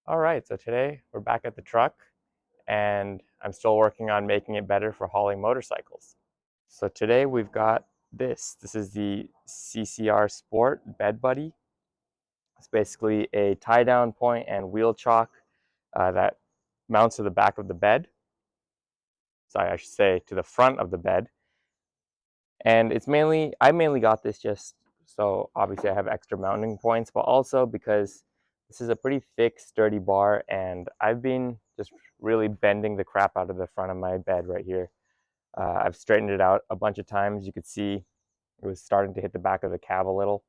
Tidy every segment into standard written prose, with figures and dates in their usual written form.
All right, so today we're back at the truck and I'm still working on making it better for hauling motorcycles. So today we've got this. This is the CCR Sport Bed Buddy. It's basically a tie down point and wheel chock that mounts to the back of the bed. Sorry, I should say to the front of the bed. And I mainly got this just so obviously I have extra mounting points, but also because this is a pretty thick, sturdy bar, and I've been just really bending the crap out of the front of my bed right here. I've straightened it out a bunch of times. You could see it was starting to hit the back of the cab a little.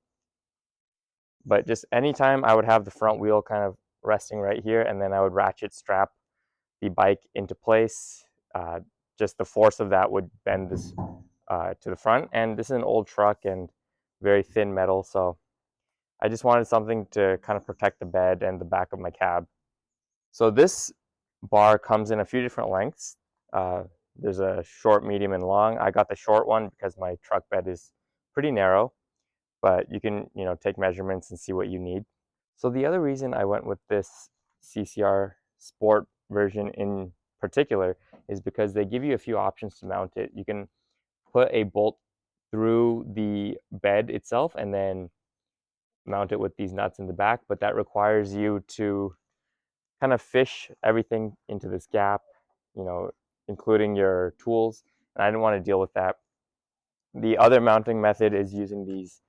But just anytime I would have the front wheel kind of resting right here, and then I would ratchet strap the bike into place. Just the force of that would bend this to the front. And this is an old truck and very thin metal, so I just wanted something to kind of protect the bed and the back of my cab. So this bar comes in a few different lengths. Uh, there's a short, medium, and long. I got the short one because my truck bed is pretty narrow, but you can, take measurements and see what you need. So the other reason I went with this CCR Sport version in particular is because they give you a few options to mount it. You can put a bolt through the bed itself and then mount it with these nuts in the back, but that requires you to kind of fish everything into this gap, you know, including your tools. And I didn't want to deal with that. The other mounting method is using these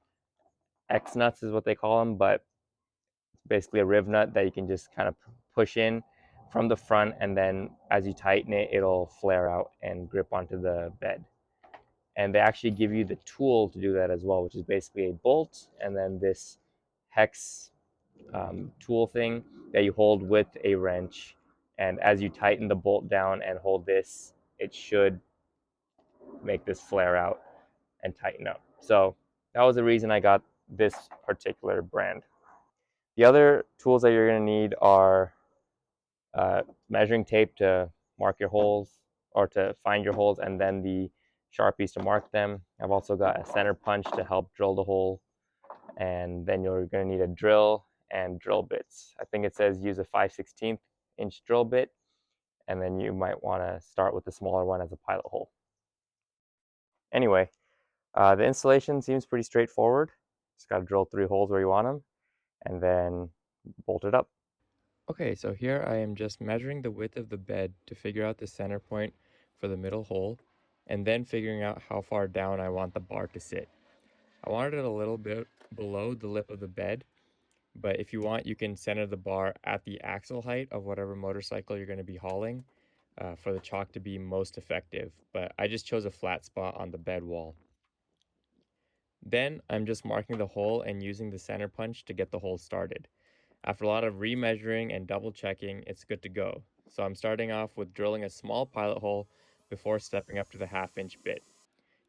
X nuts, is what they call them, but it's basically a riv nut that you can just kind of push in from the front, and then as you tighten it, it'll flare out and grip onto the bed. And they actually give you the tool to do that as well, which is basically a bolt and then this hex tool thing that you hold with a wrench. And as you tighten the bolt down and hold this, it should make this flare out and tighten up. So that was the reason I got this particular brand. The other tools that you're going to need are measuring tape to mark your holes or to find your holes, and then the Sharpies to mark them. I've also got a center punch to help drill the hole, and then you're going to need a drill and drill bits. I think it says use a 5/16 inch drill bit, and then you might want to start with the smaller one as a pilot hole. Anyway, the installation seems pretty straightforward. Just got to drill 3 holes where you want them and then bolt it up. Okay, so here I am just measuring the width of the bed to figure out the center point for the middle hole, and then figuring out how far down I want the bar to sit. I wanted it a little bit below the lip of the bed, but if you want, you can center the bar at the axle height of whatever motorcycle you're going to be hauling for the chock to be most effective. But I just chose a flat spot on the bed wall. Then I'm just marking the hole and using the center punch to get the hole started. After a lot of remeasuring and double checking, it's good to go. So I'm starting off with drilling a small pilot hole before stepping up to the 1/2 inch bit.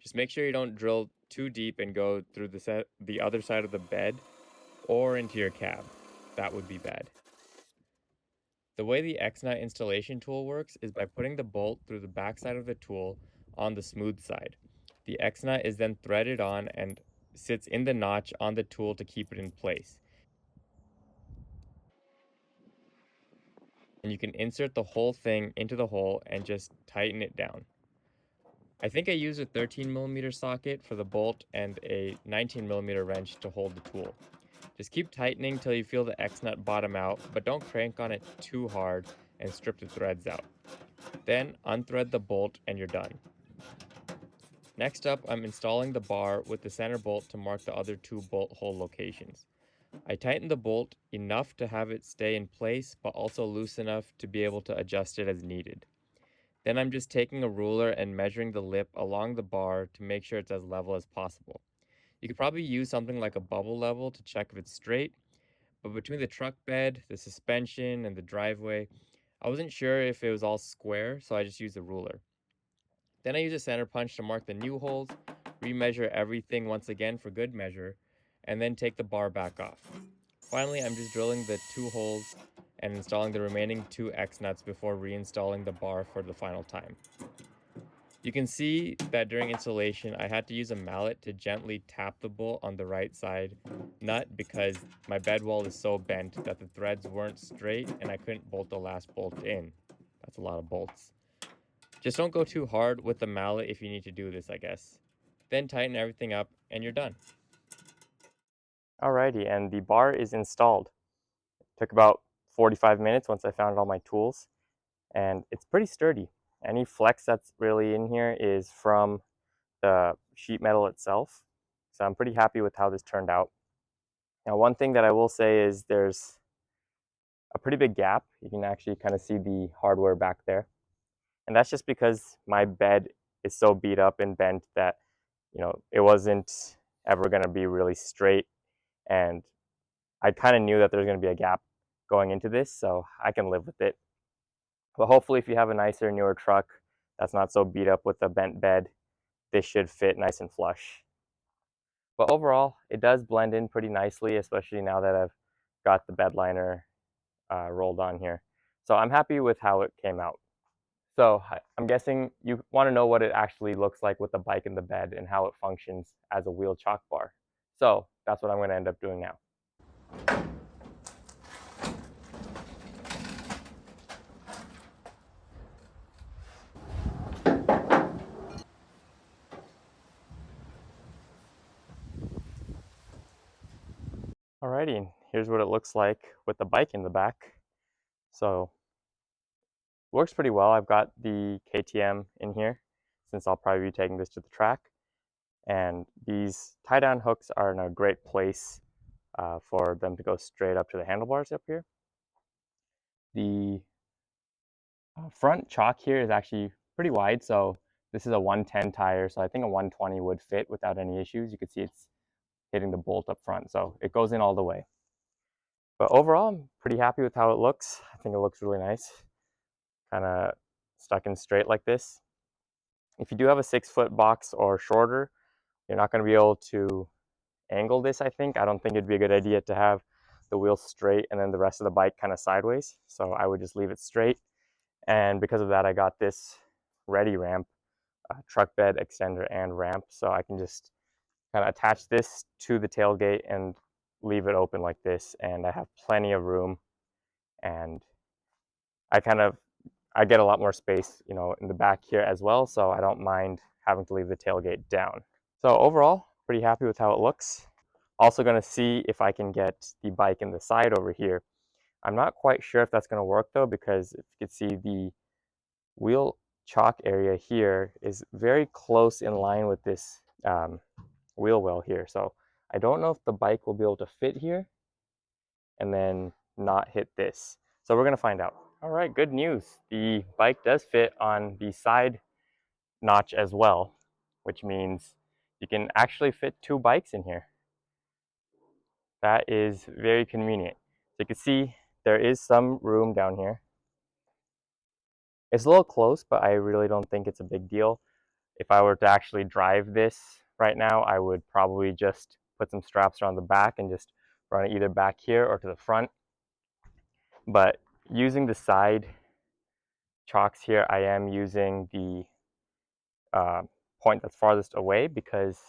Just make sure you don't drill too deep and go through the other side of the bed or into your cab. That would be bad. The way the X-Nut installation tool works is by putting the bolt through the backside of the tool on the smooth side. The X-Nut is then threaded on and sits in the notch on the tool to keep it in place. And you can insert the whole thing into the hole and just tighten it down. I think I used a 13mm socket for the bolt and a 19mm wrench to hold the tool. Just keep tightening till you feel the X-nut bottom out, but don't crank on it too hard and strip the threads out. Then unthread the bolt and you're done. Next up, I'm installing the bar with the center bolt to mark the other 2 bolt hole locations. I tighten the bolt enough to have it stay in place, but also loose enough to be able to adjust it as needed. Then I'm just taking a ruler and measuring the lip along the bar to make sure it's as level as possible. You could probably use something like a bubble level to check if it's straight, but between the truck bed, the suspension, and the driveway, I wasn't sure if it was all square, so I just used a ruler. Then I use a center punch to mark the new holes, remeasure everything once again for good measure, and then take the bar back off. Finally, I'm just drilling the 2 holes and installing the remaining 2 X nuts before reinstalling the bar for the final time. You can see that during installation, I had to use a mallet to gently tap the bolt on the right side nut because my bed wall is so bent that the threads weren't straight and I couldn't bolt the last bolt in. That's a lot of bolts. Just don't go too hard with the mallet if you need to do this, I guess. Then tighten everything up and you're done. Alrighty, and the bar is installed. It took about 45 minutes once I found all my tools, and it's pretty sturdy. Any flex that's really in here is from the sheet metal itself. So I'm pretty happy with how this turned out. Now, one thing that I will say is there's a pretty big gap. You can actually kind of see the hardware back there. And that's just because my bed is so beat up and bent that, it wasn't ever going to be really straight. And I kind of knew that there's going to be a gap going into this, so I can live with it. But hopefully if you have a nicer, newer truck that's not so beat up with a bent bed, this should fit nice and flush. But overall, it does blend in pretty nicely, especially now that I've got the bed liner rolled on here. So I'm happy with how it came out. So I'm guessing you want to know what it actually looks like with the bike in the bed and how it functions as a wheel chock bar. So that's what I'm going to end up doing now. Alrighty, here's what it looks like with the bike in the back. So works pretty well. I've got the KTM in here since I'll probably be taking this to the track. And these tie-down hooks are in a great place for them to go straight up to the handlebars up here. The front chock here is actually pretty wide, so this is a 110 tire, so I think a 120 would fit without any issues. You can see it's hitting the bolt up front, so it goes in all the way. But overall, I'm pretty happy with how it looks. I think it looks really nice, kind of stuck in straight like this. If you do have a 6-foot box or shorter, you're not going to be able to angle this, I think. I don't think it'd be a good idea to have the wheels straight and then the rest of the bike kind of sideways. So I would just leave it straight. And because of that, I got this ready ramp, truck bed extender and ramp. So I can just kind of attach this to the tailgate and leave it open like this. And I have plenty of room. And I get a lot more space, in the back here as well. So I don't mind having to leave the tailgate down. So overall, pretty happy with how it looks. Also going to see if I can get the bike in the side over here. I'm not quite sure if that's going to work though, because if you can see the wheel chock area here is very close in line with this wheel well here. So I don't know if the bike will be able to fit here and then not hit this. So we're going to find out. All right, good news. The bike does fit on the side notch as well, which means you can actually fit 2 bikes in here. That is very convenient. So you can see there is some room down here. It's a little close, but I really don't think it's a big deal. If I were to actually drive this right now, I would probably just put some straps around the back and just run it either back here or to the front. But using the side chocks here, I am using the point that's farthest away because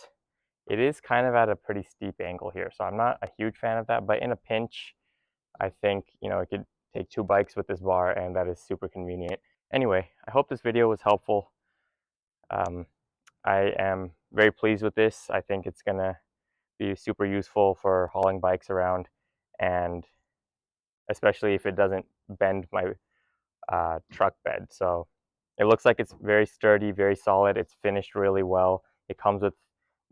it is kind of at a pretty steep angle here. So I'm not a huge fan of that, but in a pinch, I think, it could take 2 bikes with this bar, and that is super convenient. Anyway, I hope this video was helpful. I am very pleased with this. I think it's gonna be super useful for hauling bikes around, and especially if it doesn't bend my truck bed. So it looks like it's very sturdy, very solid. It's finished really well. It comes with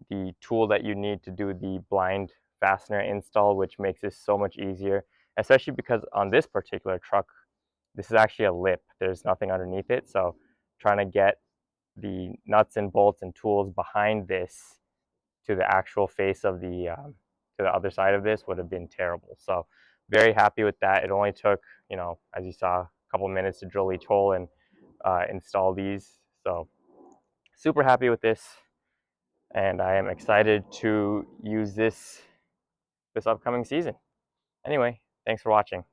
the tool that you need to do the blind fastener install, which makes this so much easier, especially because on this particular truck, this is actually a lip. There's nothing underneath it. So trying to get the nuts and bolts and tools behind this to the actual face of to the other side of this would have been terrible. So very happy with that. It only took, as you saw, a couple minutes to drill each hole and install these. So super happy with this, and I am excited to use this upcoming season. Anyway, thanks for watching.